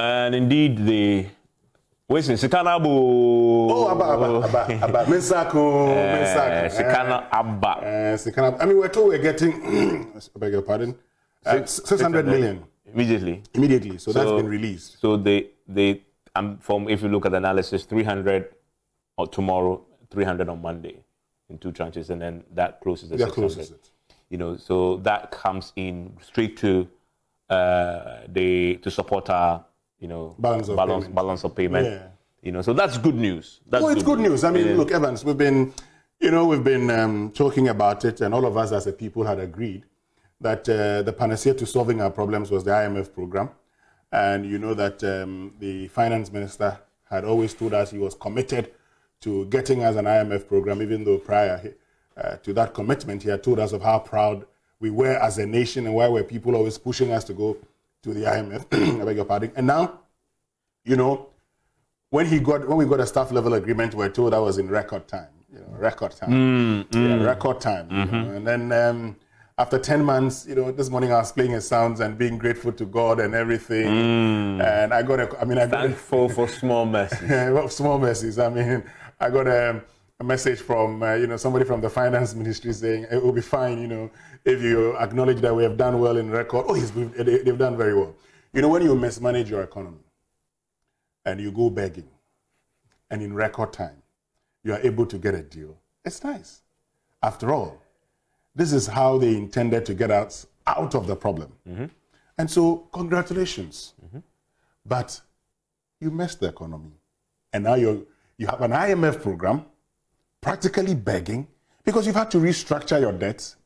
And indeed, the Winston Sikana Abba. Mensah. Sikana Abba. Sikana. I mean, we're told we're getting, I beg your pardon, 600 million. Immediately. So that's been released. So they from, if you look at the analysis, 300 tomorrow, 300 on Monday in 2 tranches, and then that closes the 600. You know, so that comes in straight to to support our, you know, balance of payment. Yeah. You know, so that's good news. It's good news. I mean, look, Evans, we've been talking about it, and all of us as a people had agreed that the panacea to solving our problems was the IMF program. And you know that the finance minister had always told us he was committed to getting us an IMF program, even though prior to that commitment, he had told us of how proud we were as a nation and why were people always pushing us to go to the IMF. I beg your pardon. And now, you know, when we got a staff level agreement, we're told that was in record time. You know, record time. Yeah, record time. You know? And then after 10 months, you know, this morning I was playing his sounds and being grateful to God and everything. And I got thankful for small mercies. Small mercies. I mean, I got a message from somebody from the finance ministry saying it will be fine, you know, if you acknowledge that we have done well in record. Oh, yes, they've done very well. You know, when you mismanage your economy and you go begging, and in record time you are able to get a deal, it's nice. After all, this is how they intended to get us out of the problem. And so, congratulations. But you messed the economy. And now you have an IMF program practically begging because you've had to restructure your debts.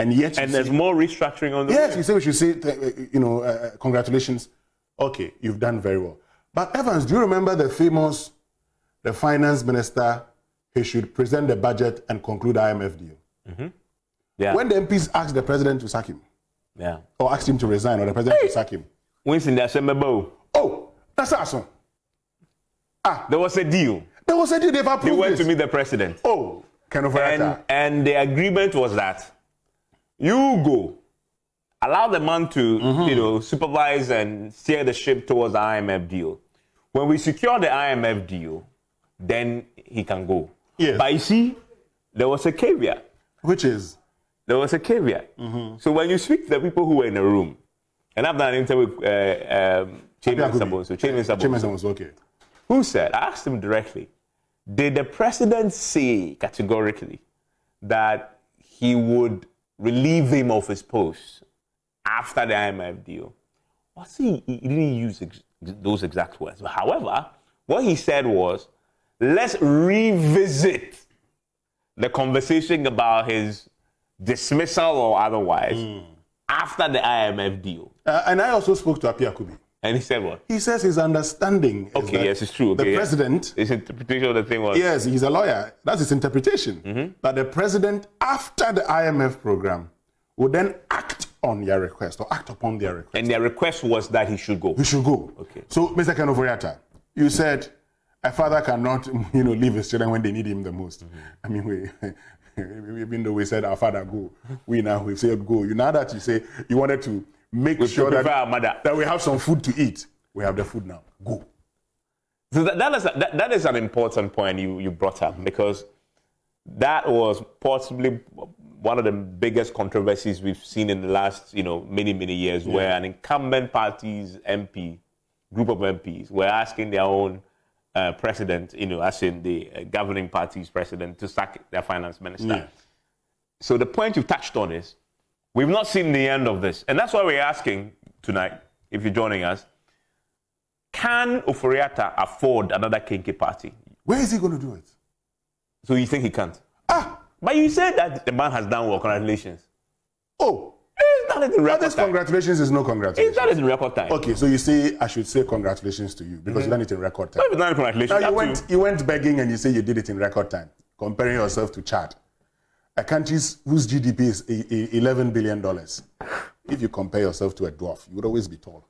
And yet there's more restructuring on the way. Yes, you say we should say, congratulations. Okay, you've done very well. But Evans, do you remember the finance minister, he should present the budget and conclude IMF deal? Yeah. When the MPs asked the president to sack him, or asked him to resign, or the president to sack him. Winston, that's a Oh, that's awesome. There was a deal. They've approved They went it. to meet the president. Oh, and the agreement was that you go, allow the man to, supervise and steer the ship towards the IMF deal. When we secure the IMF deal, then he can go. Yes. But you see, there was a caveat. Which is? There was a caveat. So when you speak to the people who were in the room, and I've done an interview with Chairman Sabonso, okay. Who said, I asked him directly, did the president say categorically that he would relieve him of his post after the IMF deal? Well, see, he didn't use those exact words. However, what he said was, let's revisit the conversation about his dismissal or otherwise after the IMF deal. And I also spoke to Apiakubi. And he said what? He says his understanding is that yes, it's true. The president... His interpretation of the thing was... Yes, he's a lawyer. That's his interpretation. That the president, after the IMF program, would then act on their request or act upon their request. And their request was that he should go. He should go. Okay. So, Mr. Ofori-Atta, you said a father cannot, leave his children when they need him the most. I mean, even though we said our father go, we said go. Now that you say you wanted to make sure that we have some food to eat, we have the food now. Go. So that is an important point you brought up, because that was possibly one of the biggest controversies we've seen in the last many years, where an incumbent party's group of MPs were asking their own president, as in the governing party's president, to sack their finance minister. Yeah. So the point you touched on is, we've not seen the end of this. And that's why we're asking tonight, if you're joining us, can Ofori-Atta afford another kenkey party? Where is he going to do it? So you think he can't? But you said that the man has done well. Congratulations. Oh. It's not in record time. Congratulations is no congratulations. It's not in record time. Okay, so you say I should say congratulations to you because you done it in record time. No, it's not congratulations. Now you went begging and you say you did it in record time, comparing yourself to Chad, a country whose GDP is $11 billion. If you compare yourself to a dwarf, you would always be tall.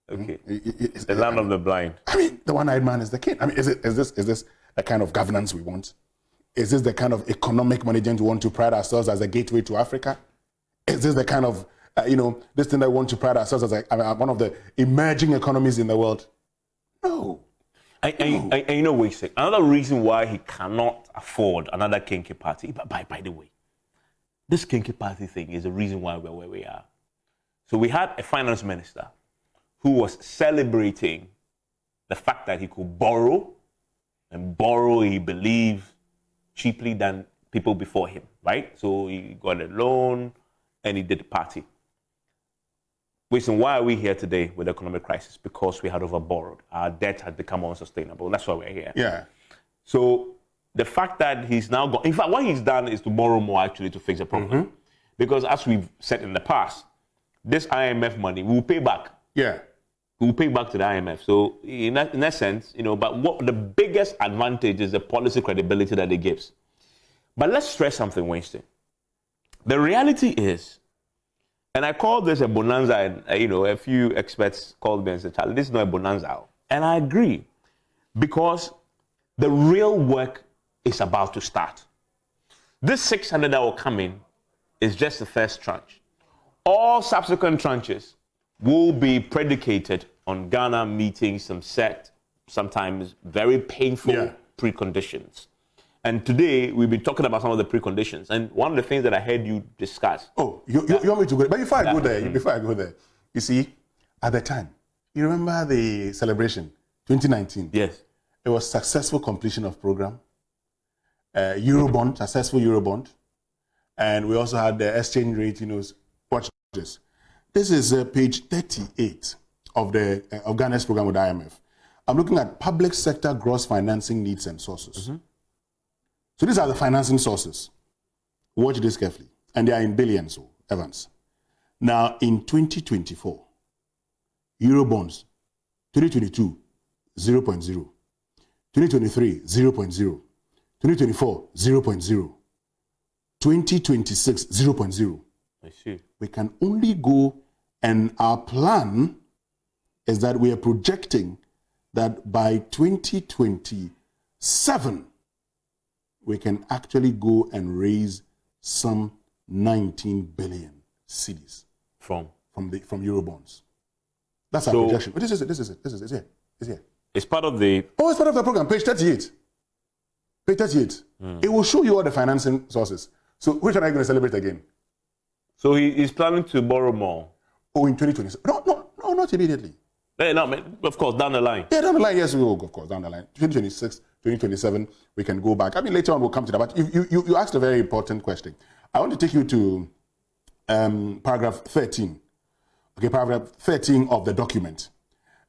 Okay. The land of the blind. I mean, the one-eyed man is the king. I mean, is this the kind of governance we want? Is this the kind of economic management we want to pride ourselves as a gateway to Africa? Is this the kind of this thing that we want to pride ourselves as one of the emerging economies in the world. No. And you know what he said? Another reason why he cannot afford another kenkey party, but by the way, this kenkey party thing is the reason why we're where we are. So we had a finance minister who was celebrating the fact that he could borrow, he believed, cheaply than people before him, right? So he got a loan and he did the party. Winston, why are we here today with the economic crisis? Because we had overborrowed. Our debt had become unsustainable. That's why we're here. Yeah. So the fact that he's now gone, in fact, what he's done is to borrow more actually to fix the problem. Because as we've said in the past, this IMF money we'll pay back. Yeah. We'll pay back to the IMF. So in essence, but what the biggest advantage is the policy credibility that it gives. But let's stress something, Winston. The reality is, and I call this a bonanza, and a few experts called me and said, Charlie, this is not a bonanza. And I agree, because the real work is about to start. This 600 that will come in is just the first tranche. All subsequent tranches will be predicated on Ghana meeting some set, sometimes very painful preconditions. And today, we've been talking about some of the preconditions. And one of the things that I heard you discuss. Oh, you want me to go there? But before I go there, you see, at the time, you remember the celebration, 2019? Yes. It was successful completion of program, Eurobond, successful Eurobond. And we also had the exchange rate, watch this. This is page 38 of Ghana's program with IMF. I'm looking at public sector gross financing needs and sources. So these are the financing sources. Watch this carefully. And they are in billions, Evans. Now, in 2024, Eurobonds, 2022, 0.0. 2023, 0.0. 2024, 0.0. 2026, 0.0. I see. We can only go, and our plan is that we are projecting that by 2027, we can actually go and raise some 19 billion cedis from Eurobonds. That's our projection. But this is it. It's here. It's part of the... Oh, it's part of the program. Page 38. Page 38. It will show you all the financing sources. So which one are you going to celebrate again? So he's planning to borrow more? Oh, in 2027. No, not immediately. No, of course, down the line. Yeah, down the line, yes, we will, of course, down the line. 2026, 2027, we can go back. I mean, later on, we'll come to that. But you asked a very important question. I want to take you to paragraph 13. Okay, paragraph 13 of the document.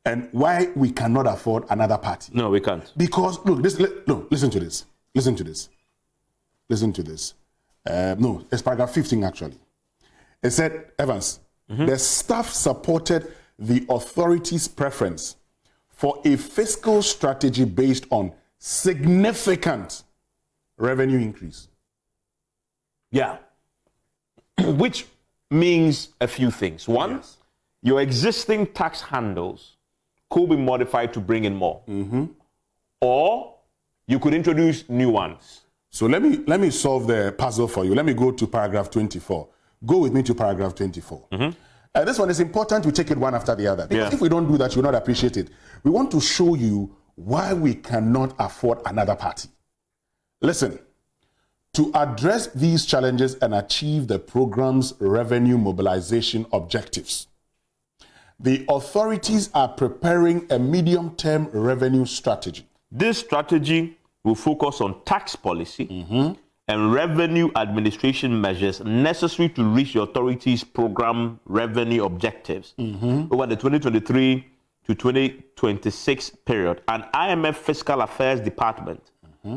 And why we cannot afford another party. No, we can't. Because, look, listen to this. Listen to this. No, it's paragraph 15, actually. It said, Evans, the staff supported the authority's preference for a fiscal strategy based on significant revenue increase. Yeah. Which means a few things. One, your existing tax handles could be modified to bring in more. Or you could introduce new ones. So let me solve the puzzle for you. Let me go to paragraph 24. Go with me to paragraph 24. This one is important. We take it one after the other. Because if we don't do that, you'll not appreciate it. We want to show you why we cannot afford another party. Listen, to address these challenges and achieve the program's revenue mobilization objectives, the authorities are preparing a medium-term revenue strategy. This strategy will focus on tax policy and revenue administration measures necessary to reach the authorities' program revenue objectives over the 2023 to 2026 period. An IMF Fiscal Affairs Department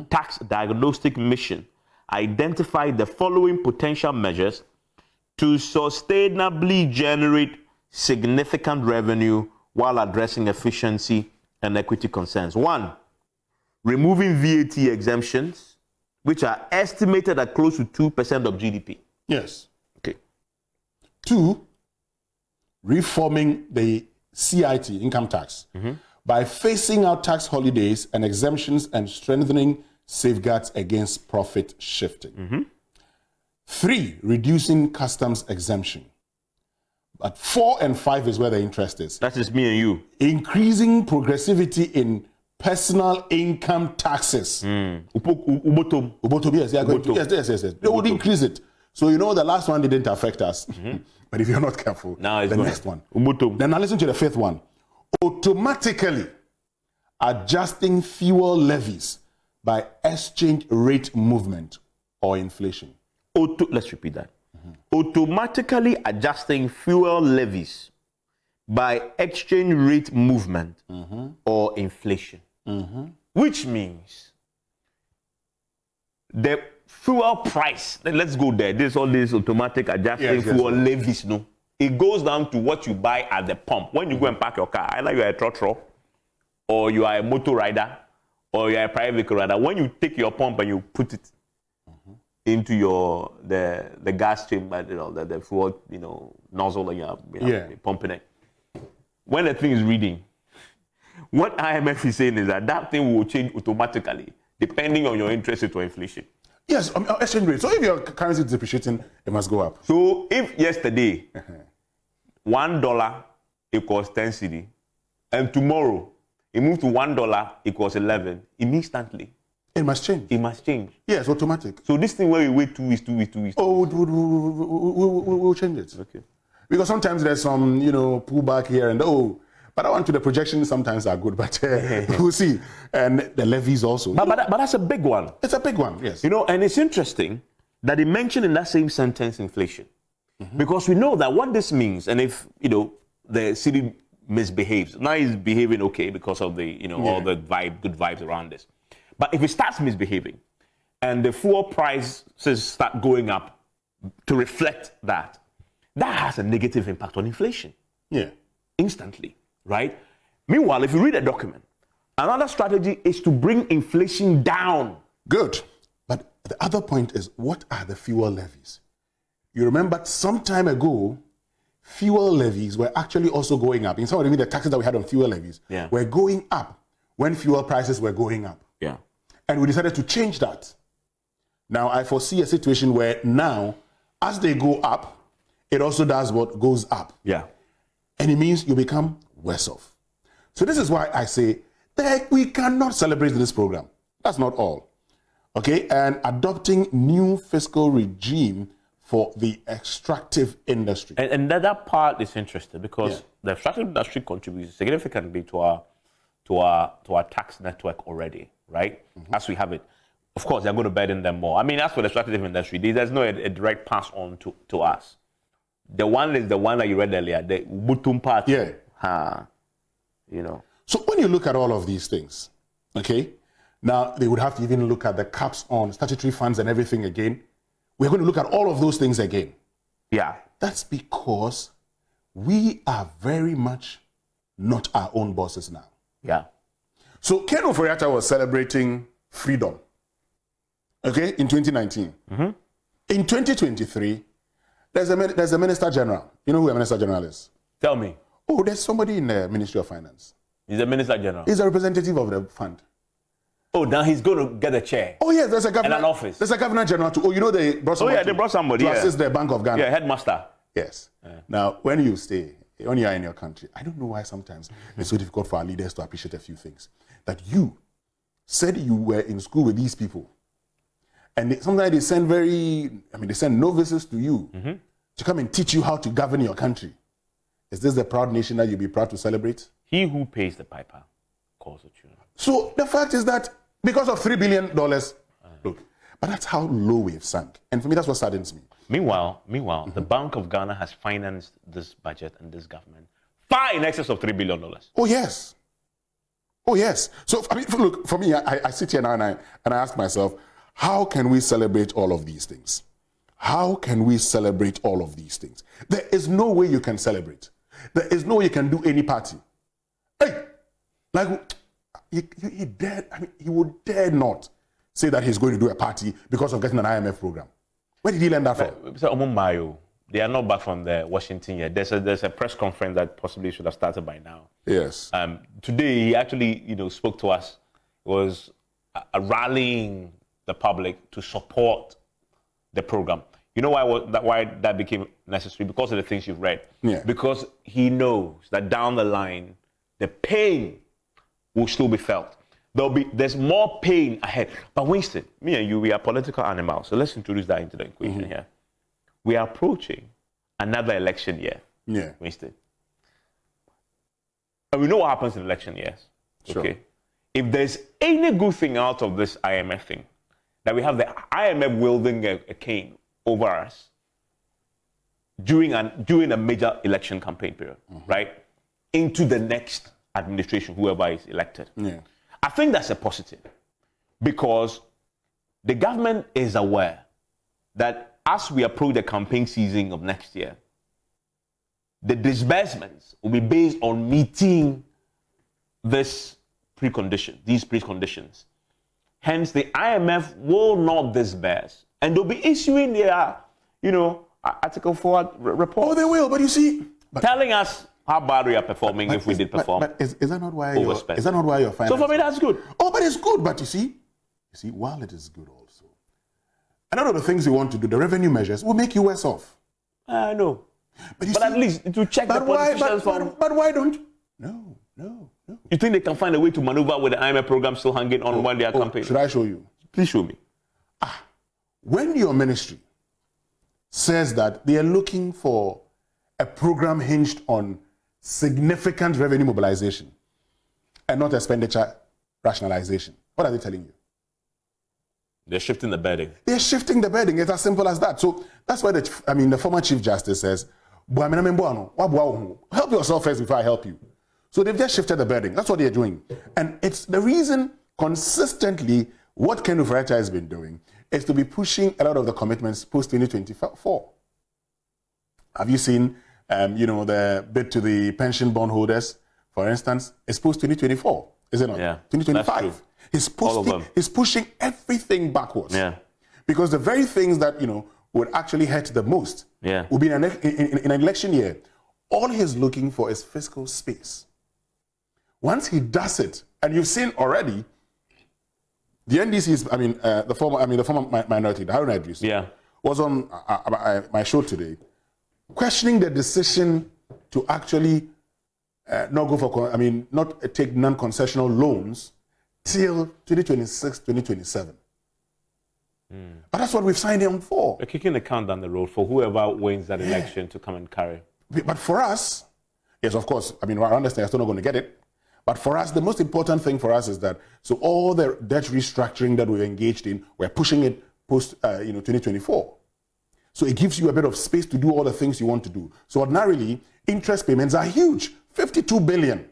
Tax Diagnostic Mission identified the following potential measures to sustainably generate significant revenue while addressing efficiency and equity concerns. 1, removing VAT exemptions, which are estimated at close to 2% of GDP. Yes. Okay. 2, reforming the CIT, income tax, by phasing out tax holidays and exemptions and strengthening safeguards against profit shifting. 3, reducing customs exemption. But 4 and 5 is where the interest is. That is me and you. Increasing progressivity in personal income taxes. Ubotom. Ubotom, yes, they are going to, yes. They would increase it. So you know the last one didn't affect us. But if you're not careful, now the next one. Then now listen to the 5th one. Automatically adjusting fuel levies by exchange rate movement or inflation. Let's repeat that. Automatically adjusting fuel levies by exchange rate movement or inflation. Which means the fuel price, let's go there. There's all this automatic adjusting fuel levies. No, it goes down to what you buy at the pump. When you go and park your car, either you're a trotro or you are a motor rider or you're a private vehicle rider. When you take your pump and you put it into your the gas chamber, the fuel nozzle that you're pumping it. When the thing is reading, what IMF is saying is that thing will change automatically depending on your interest rate or inflation. Yes, exchange rate. So if your currency is depreciating, it must go up. So if yesterday $1 equals 10 cedi, and tomorrow it moves to $1 equals 11, instantly. It must change. It must change. Yes, automatic. So this thing where we wait 2 weeks. Oh, we'll change it. Okay. Because sometimes there's some, pullback here and but I want to the projections sometimes are good, but we'll see. And the levies also. But that's a big one. It's a big one, yes. And it's interesting that they mentioned in that same sentence inflation. Because we know that what this means, and if, the city misbehaves, now it's behaving okay because of the, all the good vibes around this. But if it starts misbehaving and the fuel prices start going up to reflect that has a negative impact on inflation. Yeah. Instantly, right? Meanwhile, if you read a document, another strategy is to bring inflation down. Good. But the other point is, what are the fuel levies? You remember some time ago, fuel levies were actually also going up. In some way, the taxes that we had on fuel levies were going up when fuel prices were going up. Yeah. And we decided to change that. Now, I foresee a situation where now, as they go up, it also does what goes up. Yeah. And it means you become worse off. So this is why I say that we cannot celebrate this program. That's not all. Okay? And adopting new fiscal regime for the extractive industry. And that part is interesting because the extractive industry contributes significantly to our tax network already, right? As we have it. Of course, they're going to burden them more. I mean, as for the extractive industry, there's no a direct pass on to us. The one is the one that you read earlier, the Butum part. Yeah. So when you look at all of these things, okay, now they would have to even look at the caps on statutory funds and everything again. We're going to look at all of those things again. Yeah. That's because we are very much not our own bosses now. Yeah. So Ken Ofori-Atta was celebrating freedom, okay, in 2019. In 2023, there's a Minister General. You know who a Minister General is? Tell me. Oh, there's somebody in the Ministry of Finance. He's a Minister General. He's a representative of the fund. Oh, now he's going to get a chair. Oh, yes, there's a governor. And an office. There's a Governor General too. Oh, they brought somebody. They brought somebody to assist the Bank of Ghana. Yeah, headmaster. Yes. Now, when you are in your country, I don't know why sometimes it's so difficult for our leaders to appreciate a few things. That you said you were in school with these people, and sometimes they send they send novices to you to come and teach you how to govern your country. Is this the proud nation that you'll be proud to celebrate? He who pays the piper calls the tune. So the fact is that because of $3 billion, look, but that's how low we've sunk. And for me, that's what saddens me. Meanwhile, the Bank of Ghana has financed this budget and this government far in excess of $3 billion. Oh, yes. Oh, yes. So, look, for me, I sit here now and I ask myself, how can we celebrate all of these things? How can we celebrate all of these things? There is no way you can celebrate. There is no way you can do any party. Hey, he would dare not say that he's going to do a party because of getting an IMF program. Where did he learn that from? So, they are not back from Washington yet. There's a press conference that possibly should have started by now. Yes. Today, he actually, spoke to us. It was rallying the public to support the program. You know why that became necessary? Because of the things you've read. Yeah. Because he knows that down the line, the pain will still be felt. There's more pain ahead. But Winston, me and you, we are political animals. So let's introduce that into the equation here. We are approaching another election year. Yeah. Winston. And we know what happens in election years. Sure. Okay. If there's any good thing out of this IMF thing, that we have the IMF wielding a cane over us during a major election campaign period, right? Into the next administration, whoever is elected. Yeah. I think that's a positive because the government is aware that as we approach the campaign season of next year, the disbursements will be based on meeting these preconditions. Hence, the IMF will not disburse, and they'll be issuing their, Article 4 report. Oh, they will, but you see, telling us how bad we are performing if we did perform. But is that not why you're financing? So for me, that's good. Oh, but it's good. But you see, while it is good also, a lot of the things you want to do, the revenue measures, will make you worse off. I know. But at least to check the politicians but why don't you? No. You think they can find a way to maneuver with the IMF program still hanging on while they are campaigning? Should I show you? Please show me. When your ministry says that they are looking for a program hinged on significant revenue mobilization and not expenditure rationalization, what are they telling you? They're shifting the bedding. They're shifting the bedding. It's as simple as that. So that's why the former Chief Justice says, help yourself first before I help you. So they've just shifted the bedding. That's what they're doing. And it's the reason consistently what Ken Ofori-Atta has been doing is to be pushing a lot of the commitments post-2024. Have you seen, the bid to the pension bond holders, for instance, is post-2024, is it not? Yeah, 2025. He's pushing everything backwards. Yeah. Because the very things that, would actually hurt the most will be in an election year. All he's looking for is fiscal space. Once he does it, and you've seen already, the NDC's, the former minority, Haruna Idris, was on my show today, questioning the decision to actually not take non-concessional loans till 2026, 2027. But that's what we've signed him for. We're kicking the can down the road for whoever wins that election to come and carry. But for us, yes, of course, I understand you're still not going to get it. But for us, the most important thing for us is that, so all the debt restructuring that we've engaged in, we're pushing it post 2024. So it gives you a bit of space to do all the things you want to do. So ordinarily, interest payments are huge, 52 billion.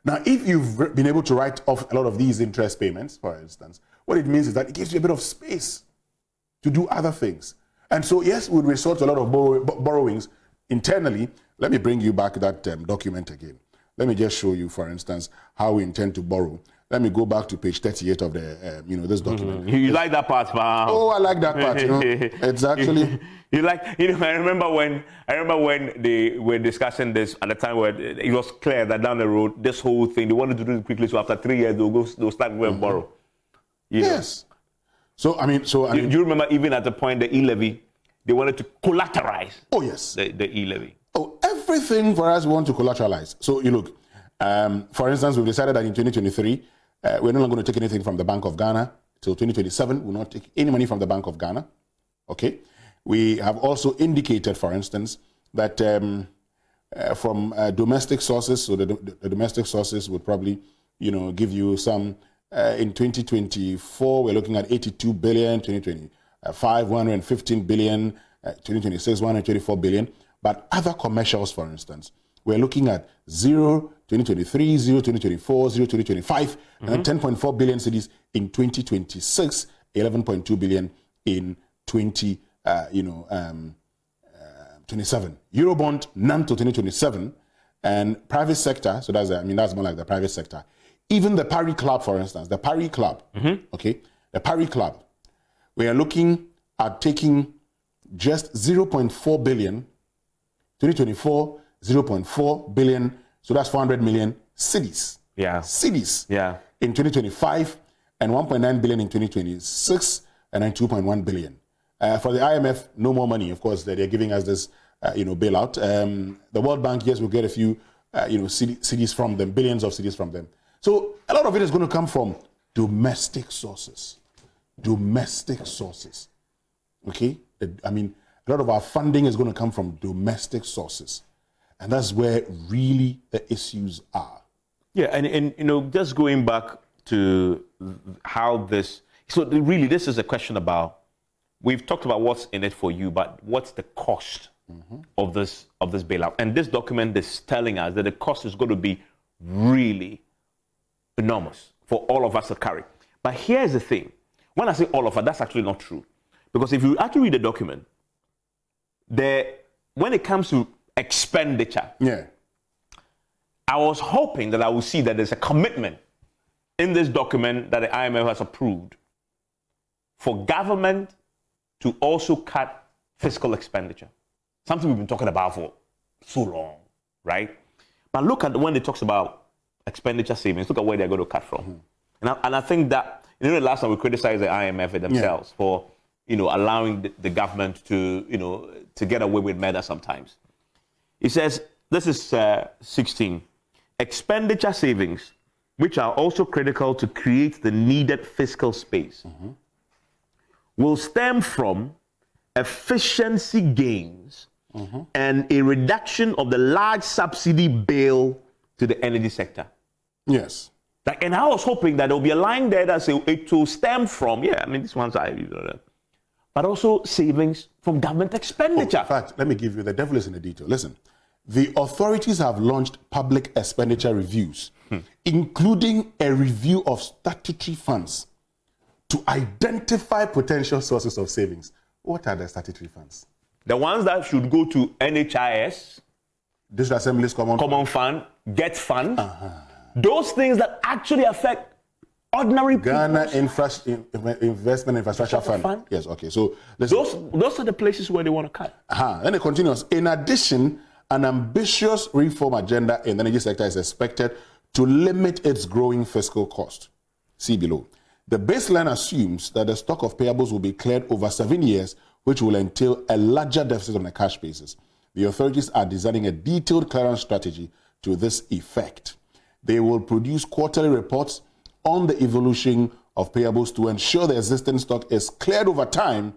Now, if you've been able to write off a lot of these interest payments, for instance, what it means is that it gives you a bit of space to do other things. And so, yes, we'll resort to a lot of borrowings internally. Let me bring you back that document again. Let me just show you, for instance, how we intend to borrow. Let me go back to page 38 of the, this document. You like that part, man? Oh, I like that part. It's actually. I remember when they were discussing this at the time where it was clear that down the road, this whole thing, they wanted to do it quickly. So after 3 years, they'll start going and borrow. Yes. So, do you remember even at the point, the Elevy, they wanted to collateralize. Oh, yes. The Elevy. Oh, everything for us we want to collateralize. So you look, for instance, we've decided that in 2023, we're no longer going to take anything from the Bank of Ghana. Till 2027, we'll not take any money from the Bank of Ghana. Okay. We have also indicated, for instance, that from domestic sources, so the domestic sources would probably, give you some, in 2024, we're looking at 82 billion, 2025, 115 billion, 2026, 124 billion. But other commercials, for instance, we're looking at 0, 2023, 0, 2024, 0, 2025, and 10.4 billion cedis in 2026, 11.2 billion in 27. Eurobond, none to 2027. And private sector, so that's more like the private sector. Even the Parry Club, for instance, the Parry Club, the Parry Club, we are looking at taking just 0.4 billion, 2024, 0.4 billion, so that's 400 million cedis. Yeah. Cedis. Yeah. In 2025, and 1.9 billion in 2026, and then 2.1 billion. For the IMF, no more money. Of course, they're giving us this, bailout. The World Bank, yes, will get a few, cities from them, billions of cities from them. So a lot of it is going to come from domestic sources. Domestic sources. Okay? A lot of our funding is going to come from domestic sources. And that's where really the issues are. Yeah, and just going back to how this, so really this is a question about, we've talked about what's in it for you, but what's the cost of this bailout? And this document is telling us that the cost is going to be really enormous for all of us to carry. But here's the thing. When I say all of us, that's actually not true. Because if you actually read the document, when it comes to expenditure, I was hoping that I would see that there's a commitment in this document that the IMF has approved for government to also cut fiscal expenditure. Something we've been talking about for so long, right? But look at when it talks about expenditure savings, look at where they're going to cut from. And I think that, the last time we criticized the IMF themselves for, allowing the government to, to get away with murder sometimes. It says, this is 16, expenditure savings, which are also critical to create the needed fiscal space, will stem from efficiency gains and a reduction of the large subsidy bill to the energy sector. Yes. And I was hoping that there'll be a line there that says it will stem from, these ones are, but also savings from government expenditure. In fact, let me give you, the devil is in the detail. Listen, the authorities have launched public expenditure reviews, including a review of statutory funds to identify potential sources of savings. What are the statutory funds? The ones that should go to NHIS, District Assembly's Common Fund, Get Fund, those things that actually affect ordinary people. Ghana Investment Infrastructure Fund. Yes, okay. So those are the places where they want to cut. Then it continues. In addition, an ambitious reform agenda in the energy sector is expected to limit its growing fiscal cost. See below. The baseline assumes that the stock of payables will be cleared over 7 years, which will entail a larger deficit on a cash basis. The authorities are designing a detailed clearance strategy to this effect. They will produce quarterly reports on the evolution of payables to ensure the existing stock is cleared over time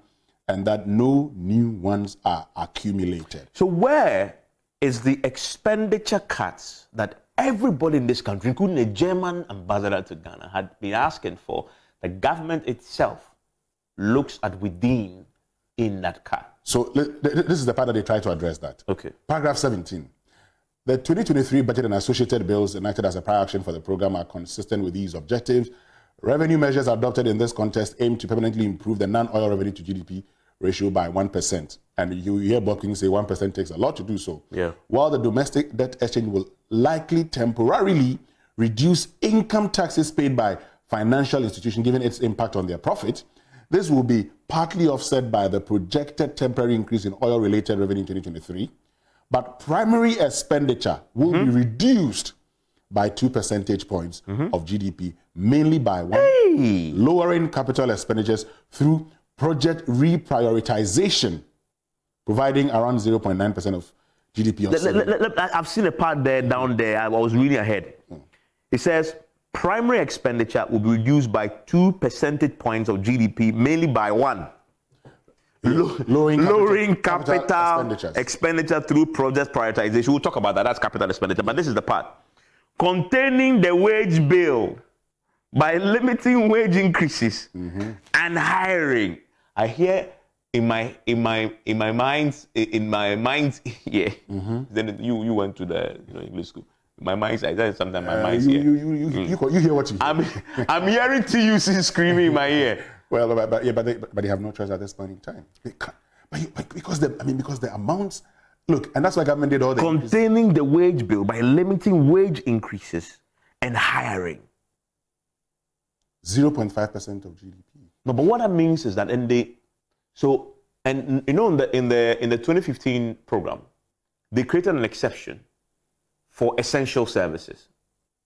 and that no new ones are accumulated. So where is the expenditure cuts that everybody in this country, including the German ambassador to Ghana, had been asking for? The government itself looks at within in that cut. So this is the part that they try to address that. Okay. Paragraph 17. The 2023 budget and associated bills enacted as a prior action for the program are consistent with these objectives. Revenue measures adopted in this context aim to permanently improve the non-oil revenue to GDP ratio by 1%. And you hear Bob King say 1% takes a lot to do so. Yeah. While the domestic debt exchange will likely temporarily reduce income taxes paid by financial institutions given its impact on their profit, this will be partly offset by the projected temporary increase in oil-related revenue in 2023. But primary expenditure will be reduced by 2 percentage points of GDP, mainly by lowering capital expenditures through project reprioritization, providing around 0.9% of GDP. I've seen a part there, down there. I was reading ahead. It says primary expenditure will be reduced by 2 percentage points of GDP, mainly by one. Lowering capital expenditure through project prioritization. We'll talk about that. That's capital expenditure. But this is the part. Containing the wage bill by limiting wage increases and hiring. I hear in my mind's ear. Then you went to the English school. My mind's eye. Sometimes my mind's ear. You hear what you hear. I'm hearing TUC screaming in my ear. Well, but they have no choice at this point in time. Because the amounts, look, and that's why government did all the containing the wage bill by limiting wage increases and hiring. 0.5% of GDP. No, but what that means is that in the 2015 program, they created an exception for essential services,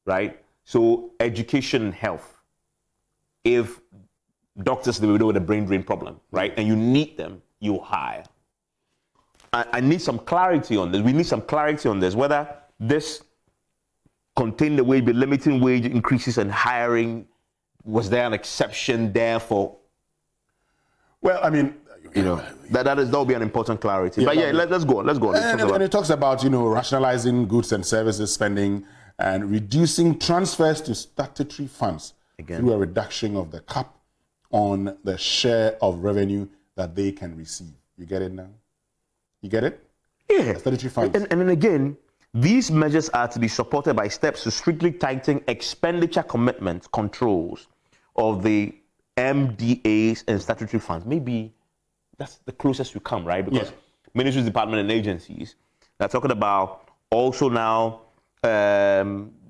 right? So education and health. If doctors that we know with a brain drain problem, right? And you need them, you hire. I need some clarity on this. We need some clarity on this, whether this contained the wage, but limiting wage increases and hiring, was there an exception there for? Well, I mean, that will be an important clarity. But yeah, let's go on. Let's go on. And it talks about, rationalizing goods and services spending and reducing transfers to statutory funds through a reduction of the cap on the share of revenue that they can receive. You get it now? You get it? Yeah. The statutory funds. And then again, these measures are to be supported by steps to strictly tighten expenditure commitment controls of the MDAs and statutory funds. Maybe that's the closest we come, right? Because ministries, departments, and agencies are talking about also now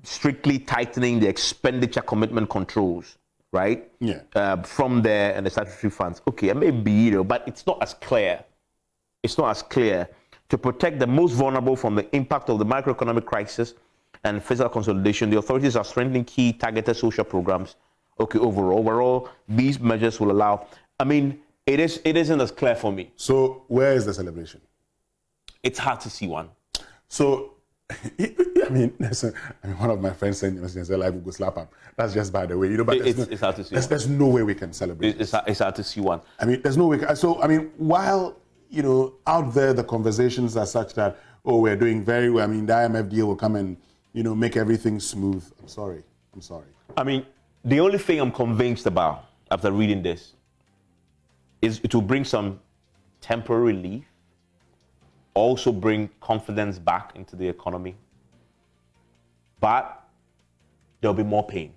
strictly tightening the expenditure commitment controls, right? Yeah. From there and the statutory funds. Okay, maybe, but it's not as clear. It's not as clear. To protect the most vulnerable from the impact of the macroeconomic crisis and fiscal consolidation, the authorities are strengthening key targeted social programs. Okay, overall, these measures will allow. I mean, it isn't as clear for me. So where is the celebration? It's hard to see one. So, one of my friends sent me a message and said, "Like, we go slap him." That's just by the way, but it's hard to see. There's no way we can celebrate. It's hard to see one. I mean, there's no way. So, while out there the conversations are such that we're doing very well. I mean, the IMF deal will come and make everything smooth. I'm sorry. I mean, the only thing I'm convinced about after reading this is it will bring some temporary relief, also bring confidence back into the economy, but there'll be more pain.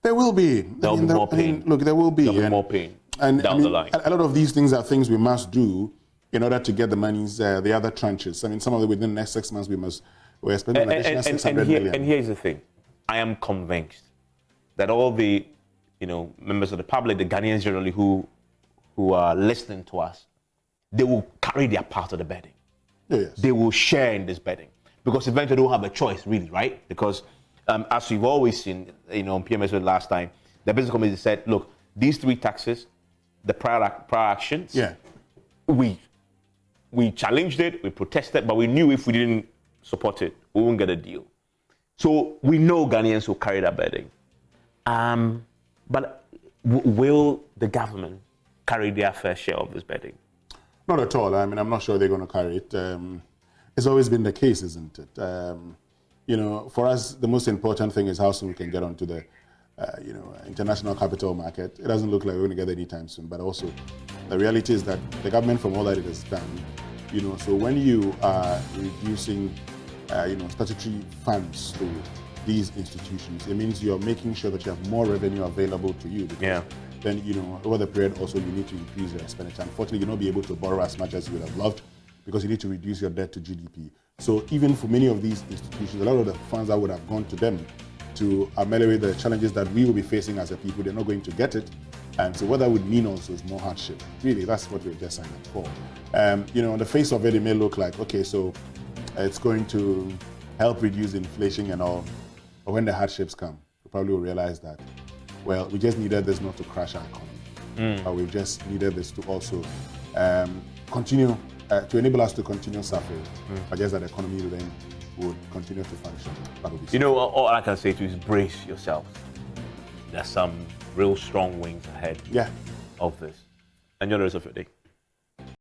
There will be. There'll be more pain. Look, there will be. There'll be more pain down the line. A lot of these things are things we must do in order to get the monies, the other tranches. I mean, some of them within the next 6 months we're spending an additional 600 million. And here's the thing. I am convinced that all the, members of the public, the Ghanaians generally who are listening to us, they will carry their part of the burden. Yes. They will share in this burden. Because eventually they don't have a choice, really, right? Because as we've always seen, on PMS last time, the business committee said, look, these 3 taxes, the prior actions, we challenged it, we protested, but we knew if we didn't support it, we wouldn't get a deal. So we know Ghanaians will carry that burden. But will the government carry their fair share of this burden? Not at all. I mean, I'm not sure they're going to carry it. It's always been the case, isn't it? For us, the most important thing is how soon we can get onto the international capital market. It doesn't look like we're going to get there anytime soon, but also the reality is that the government, from all that it has done, so when you are reducing, statutory funds to these institutions, it means you're making sure that you have more revenue available to you. Because then, over the period also you need to increase your expenditure. Unfortunately, you'll not be able to borrow as much as you would have loved because you need to reduce your debt to GDP. So even for many of these institutions, a lot of the funds that would have gone to them to ameliorate the challenges that we will be facing as a people, they're not going to get it. And so what that would mean also is more hardship. Really, that's what we've just signed up for. On the face of it, it may look like, okay, so it's going to help reduce inflation and all. But when the hardships come, we probably will realize that, well, we just needed this not to crash our economy. But we've just needed this to also continue, to enable us to continue suffering. But just that the economy then would continue to function. All I can say to you is brace yourself. There's some real strong wings ahead of this. Enjoy the rest of your day.